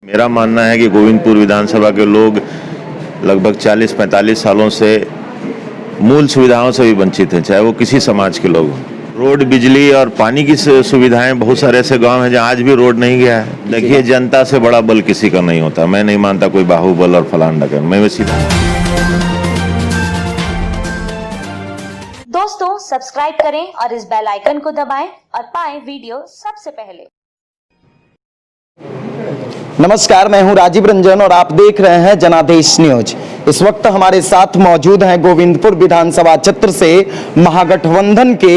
मेरा मानना है कि गोविंदपुर विधानसभा के लोग लगभग 40-45 सालों से मूल सुविधाओं से भी वंचित हैं, चाहे वो किसी समाज के लोग हों। रोड, बिजली और पानी की सुविधाएं, बहुत सारे ऐसे गांव हैं जहां आज भी रोड नहीं गया है। देखिए, जनता से बड़ा बल किसी का नहीं होता। मैं नहीं मानता कोई बाहुबल और फलान डगर। मैं सीधा दोस्तों सब्सक्राइब करें और इस बेल आइकन को दबाएं और पाएं वीडियो सबसे पहले। नमस्कार, मैं हूं राजीव रंजन और आप देख रहे हैं जनादेश न्यूज। इस वक्त हमारे साथ मौजूद हैं गोविंदपुर विधानसभा क्षेत्र से महागठबंधन के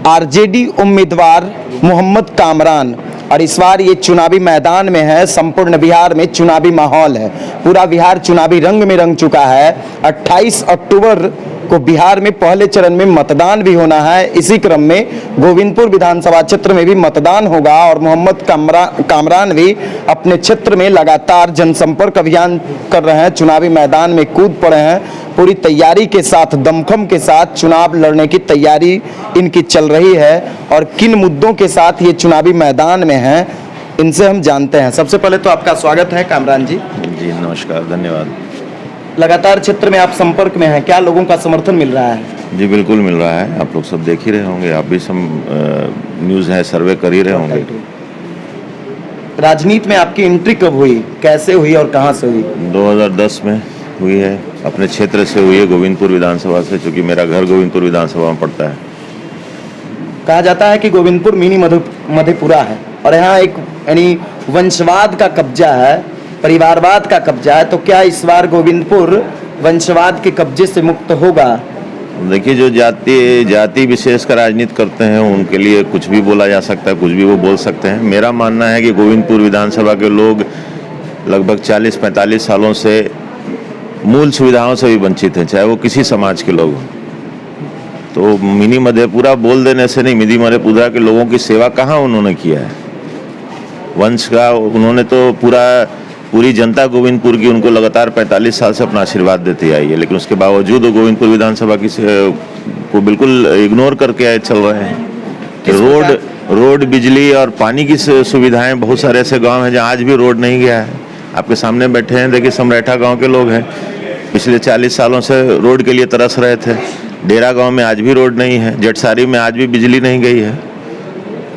आरजेडी उम्मीदवार मोहम्मद कामरान, और इस बार ये चुनावी मैदान में है। संपूर्ण बिहार में चुनावी माहौल है, पूरा बिहार चुनावी रंग में रंग चुका है। 28 अक्टूबर को बिहार में पहले चरण में मतदान भी होना है। इसी क्रम में गोविंदपुर विधानसभा क्षेत्र में भी मतदान होगा और मोहम्मद कामरान भी अपने क्षेत्र में लगातार जनसंपर्क अभियान कर रहे हैं, चुनावी मैदान में कूद पड़े हैं। पूरी तैयारी के साथ, दमखम के साथ चुनाव लड़ने की तैयारी इनकी चल रही है और किन मुद्दों के साथ ये चुनावी मैदान में हैं, इनसे हम जानते हैं। सबसे पहले तो आपका स्वागत है कामरान जी। जी नमस्कार, धन्यवाद। लगातार क्षेत्र में आप संपर्क में हैं, क्या लोगों का समर्थन मिल रहा है? जी बिल्कुल मिल रहा है। आप लोग सब देख ही रहे होंगे, आप भी सब न्यूज़ है, सर्वे कर ही रहे होंगे। राजनीति में आपकी एंट्री कब हुई, कैसे हुई और कहां से हुई? 2010 में हुई है, अपने क्षेत्र से हुई है, गोविंदपुर विधानसभा से, क्योंकि मेरा घर गोविंदपुर विधानसभा में पड़ता है। कहा जाता है कि गोविंदपुर मिनी मधेपुरा है और यहाँ एक यानी वंशवाद का कब्जा है, परिवारवाद का कब्जा है। तो क्या इस बार गोविंदपुर वंशवाद के कब्जे से मुक्त होगा? देखिए, जो जाति विशेष का राजनीति करते हैं उनके लिए कुछ भी बोला जा सकता है, कुछ भी वो बोल सकते हैं। मेरा मानना है कि गोविंदपुर विधानसभा के लोग लगभग 40-45 सालों से मूल सुविधाओं से भी वंचित हैं, चाहे वो किसी समाज के लोग हों। तो मिनी मधेपुरा बोल देने से नहीं, मिनी मधेपुरा के लोगों की सेवा कहाँ उन्होंने किया है? वंश का उन्होंने तो पूरी जनता गोविंदपुर की उनको लगातार 45 साल से अपना आशीर्वाद देती आई है, लेकिन उसके बावजूद वो गोविंदपुर विधानसभा की को बिल्कुल इग्नोर करके चल रहे हैं। रोड, बिजली और पानी की सुविधाएं, बहुत सारे ऐसे गांव हैं जहां आज भी रोड नहीं गया है। आपके सामने बैठे हैं, देखिए, समरेठा गांव के लोग हैं, पिछले 40 सालों से रोड के लिए तरस रहे थे। डेरा गाँव में आज भी रोड नहीं है, जेठसारी में आज भी बिजली नहीं गई है।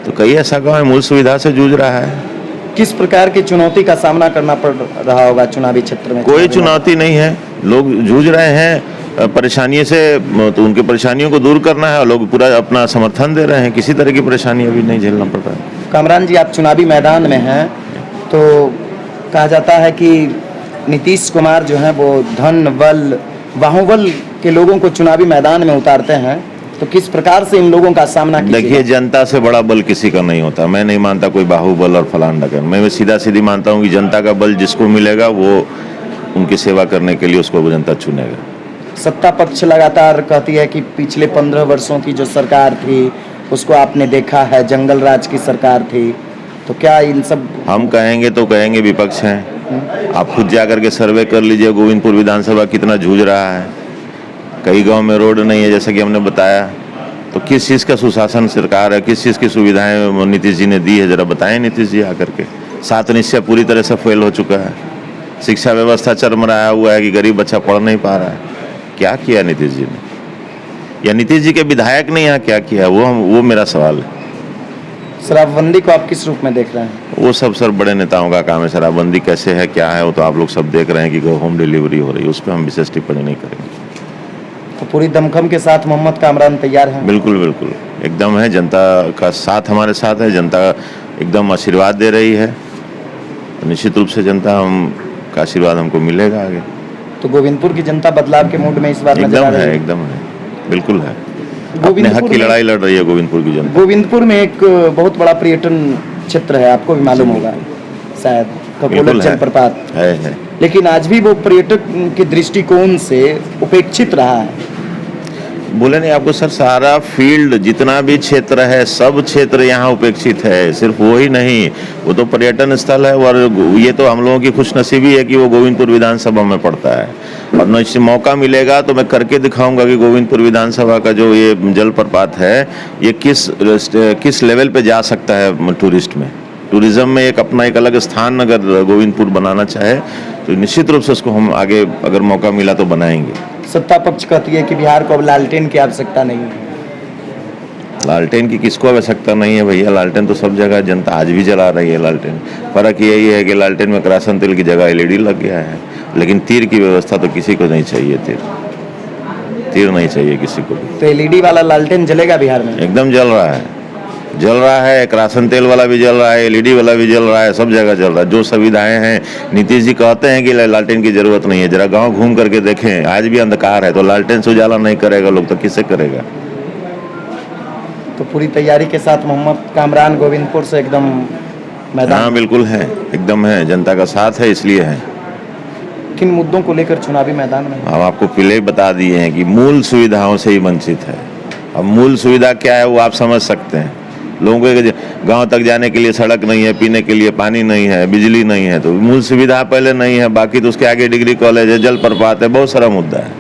तो कई ऐसा गाँव है मूल सुविधा से जूझ रहा है। किस प्रकार की चुनौती का सामना करना पड़ रहा होगा चुनावी क्षेत्र में? कोई चुनौती नहीं है, लोग जूझ रहे हैं परेशानी से, तो उनकी परेशानियों को दूर करना है और लोग पूरा अपना समर्थन दे रहे हैं। किसी तरह की परेशानी अभी नहीं झेलना पड़ रहा है। कामरान जी, आप चुनावी मैदान में हैं, तो कहा जाता है कि नीतीश कुमार जो है वो धन, बल, बाहुबल के लोगों को चुनावी मैदान में उतारते हैं, तो किस प्रकार से इन लोगों का सामना कीजिएगा? देखिए, जनता से बड़ा बल किसी का नहीं होता। मैं नहीं मानता कोई बाहुबल और फलान डगर। मैं सीधी मानता हूँ कि जनता का बल जिसको मिलेगा वो उनकी सेवा करने के लिए उसको जनता चुनेगा। सत्ता पक्ष लगातार कहती है कि पिछले 15 वर्षों की जो सरकार थी उसको आपने देखा है, जंगल राज की सरकार थी, तो क्या इन सब? हम कहेंगे तो कहेंगे विपक्ष हैं। आप खुद जाकर के सर्वे कर लीजिए, गोविंदपुर विधानसभा कितना जूझ रहा है। कई गांव में रोड नहीं है, जैसा कि हमने बताया। तो किस चीज़ का सुशासन सरकार है, किस चीज़ की सुविधाएं नीतीश जी ने दी है, जरा बताएं नीतीश जी आकर के। 7 निश्चय पूरी तरह से फेल हो चुका है। शिक्षा व्यवस्था चरमराया हुआ है कि गरीब बच्चा पढ़ नहीं पा रहा है। क्या किया नीतीश जी ने, या नीतीश जी के विधायक ने यहाँ क्या किया, वो मेरा सवाल है। शराबबंदी को आप किस रूप में देख रहे हैं? वो सब सर बड़े नेताओं का काम है। शराबबंदी कैसे है, क्या है, वो तो आप लोग सब देख रहे हैं कि होम डिलीवरी हो रही है, उस पर हम विशेष टिप्पणी नहीं करेंगे। तो पूरी दमखम के साथ मोहम्मद कामरान तैयार हैं? बिल्कुल बिल्कुल, एकदम है। जनता का साथ हमारे साथ है, जनता एकदम आशीर्वाद दे रही है। निश्चित रूप से जनता का आशीर्वाद हमको मिलेगा आगे। तो गोविंदपुर की जनता बदलाव के मूड में इस बार एकदम है, एकदम है, बिल्कुल है। अपने हक की लड़ाई लड़ रही है गोविंदपुर की जनता। गोविंदपुर में एक बहुत बड़ा पर्यटन क्षेत्र है, आपको भी मालूम होगा शायद, ककोलत जलप्रपात है। लेकिन आज भी वो पर्यटक के दृष्टिकोण से उपेक्षित रहा है। बोले नहीं आपको सर, सारा फील्ड जितना भी क्षेत्र है, सब क्षेत्र यहाँ उपेक्षित है। सिर्फ वो ही नहीं, वो तो पर्यटन स्थल है और ये तो हम लोगों की खुशनसीबी है कि वो गोविंदपुर विधानसभा में पड़ता है। और न मौका मिलेगा तो मैं करके दिखाऊंगा कि गोविंदपुर विधानसभा का जो ये जलप्रपात है, ये किस लेवल पे जा सकता है टूरिस्ट में। टूरिज्म में एक अपना एक अलग स्थान अगर गोविंदपुर बनाना चाहे तो निश्चित रूप से उसको हम आगे अगर मौका मिला तो बनाएंगे। सत्ता पक्ष कहती है कि बिहार को अब लालटेन की आवश्यकता नहीं है। लालटेन की किसको आवश्यकता नहीं है भैया, लालटेन तो सब जगह जनता आज भी जला रही है लालटेन। फर्क यही है कि लालटेन में किरासन तेल की जगह एलईडी लग गया है, लेकिन तीर की व्यवस्था तो किसी को नहीं चाहिए। तीर नहीं चाहिए किसी को भी। तो एलईडी वाला लालटेन जलेगा बिहार में? एकदम जल रहा है, किरासन तेल वाला भी जल रहा है, एलईडी वाला भी जल रहा है, सब जगह जल रहा है। जो सुविधाएं हैं, नीतीश जी कहते हैं कि लालटेन की जरूरत नहीं है, जरा गांव घूम करके देखें, आज भी अंधकार है। तो लालटेन से उजाला नहीं करेगा लोग तो किससे करेगा? तो पूरी तैयारी के साथ मोहम्मद कामरान गोविंदपुर से एकदम मैदान। हाँ बिल्कुल है, एकदम है, जनता का साथ है इसलिए है। किन मुद्दों को लेकर चुनावी मैदान में? हम आपको पहले ही बता दिए हैं कि मूल सुविधाओं से ही वंचित है। अब मूल सुविधा क्या है वो आप समझ सकते हैं। लोगों के गांव तक जाने के लिए सड़क नहीं है, पीने के लिए पानी नहीं है, बिजली नहीं है, तो मूल सुविधा पहले नहीं है। बाकी तो उसके आगे डिग्री कॉलेज है, जल प्रपात है, बहुत सारा मुद्दा है।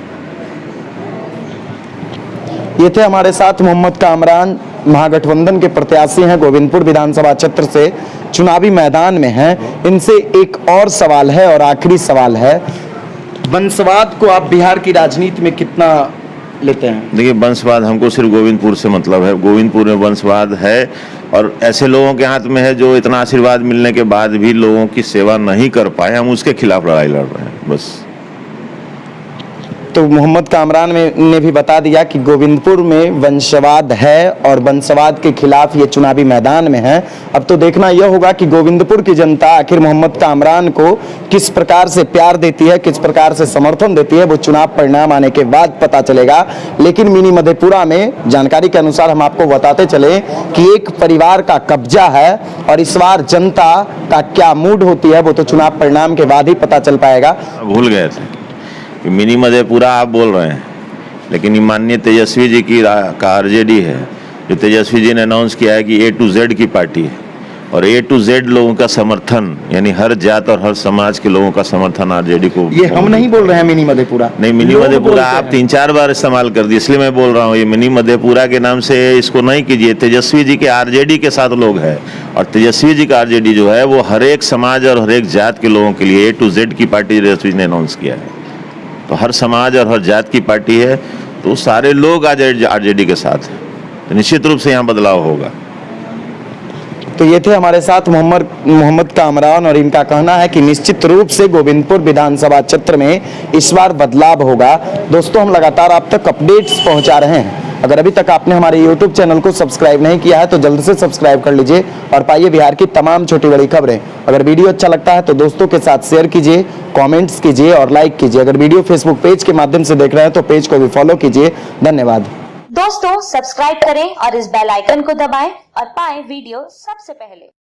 ये थे हमारे साथ मोहम्मद कामरान, महागठबंधन के प्रत्याशी हैं, गोविंदपुर विधानसभा क्षेत्र से चुनावी मैदान में हैं। इनसे एक और सवाल है और आखिरी सवाल है, वंशवाद को आप बिहार की राजनीति में कितना लेते हैं? देखिए, वंशवाद हमको सिर्फ गोविंदपुर से मतलब है। गोविंदपुर में वंशवाद है और ऐसे लोगों के हाथ में है जो इतना आशीर्वाद मिलने के बाद भी लोगों की सेवा नहीं कर पाए। हम उसके खिलाफ लड़ाई लड़ रहे हैं बस। तो मोहम्मद कामरान ने भी बता दिया कि गोविंदपुर में वंशवाद है और वंशवाद के खिलाफ ये चुनावी मैदान में है। अब तो देखना यह होगा कि गोविंदपुर की जनता आखिर मोहम्मद कामरान को किस प्रकार से प्यार देती है, किस प्रकार से समर्थन देती है, वो चुनाव परिणाम आने के बाद पता चलेगा। लेकिन मिनी मधेपुरा में जानकारी के अनुसार हम आपको बताते चले कि एक परिवार का कब्जा है और इस बार जनता का क्या मूड होती है वो तो चुनाव परिणाम के बाद ही पता चल पाएगा। भूल गए थे कि मिनी मधेपुरा आप बोल रहे हैं, लेकिन माननीय तेजस्वी जी की का आरजेडी है, जो तेजस्वी जी ने अनाउंस किया है कि A to Z की पार्टी है और A to Z लोगों का समर्थन, यानी हर जात और हर समाज के लोगों का समर्थन आरजेडी को। ये हम नहीं बोल रहे हैं मिनी मधेपुरा, नहीं, मिनी मधेपुरा आप 3-4 बार इस्तेमाल कर दिए, इसलिए मैं बोल रहा हूँ ये मिनी मधेपुरा के नाम से इसको नहीं कीजिए। तेजस्वी जी के आरजेडी के साथ लोग हैं और तेजस्वी जी का आरजेडी जो है वो हर एक समाज और हर एक जात के लोगों के लिए A to Z की पार्टी तेजस्वी जी ने अनाउंस किया है। तो हर समाज और हर जात की पार्टी है, तो सारे लोग आज आरजेडी के साथ हैं, तो निश्चित रूप से यहाँ बदलाव होगा। तो ये थे हमारे साथ मोहम्मद कामरान और इनका कहना है कि निश्चित रूप से गोविंदपुर विधानसभा क्षेत्र में इस बार बदलाव होगा। दोस्तों, हम लगातार आप तक अपडेट्स पहुंचा रहे हैं। अगर अभी तक आपने हमारे YouTube चैनल को सब्सक्राइब नहीं किया है तो जल्द से सब्सक्राइब कर लीजिए और पाइए बिहार की तमाम छोटी बड़ी खबरें। अगर वीडियो अच्छा लगता है तो दोस्तों के साथ शेयर कीजिए, कमेंट्स कीजिए और लाइक कीजिए। अगर वीडियो फेसबुक पेज के माध्यम से देख रहे हैं तो पेज को भी फॉलो कीजिए। धन्यवाद। दोस्तों, सब्सक्राइब करें और इस बेल आइकन को दबाएं और पाएं वीडियो सबसे पहले।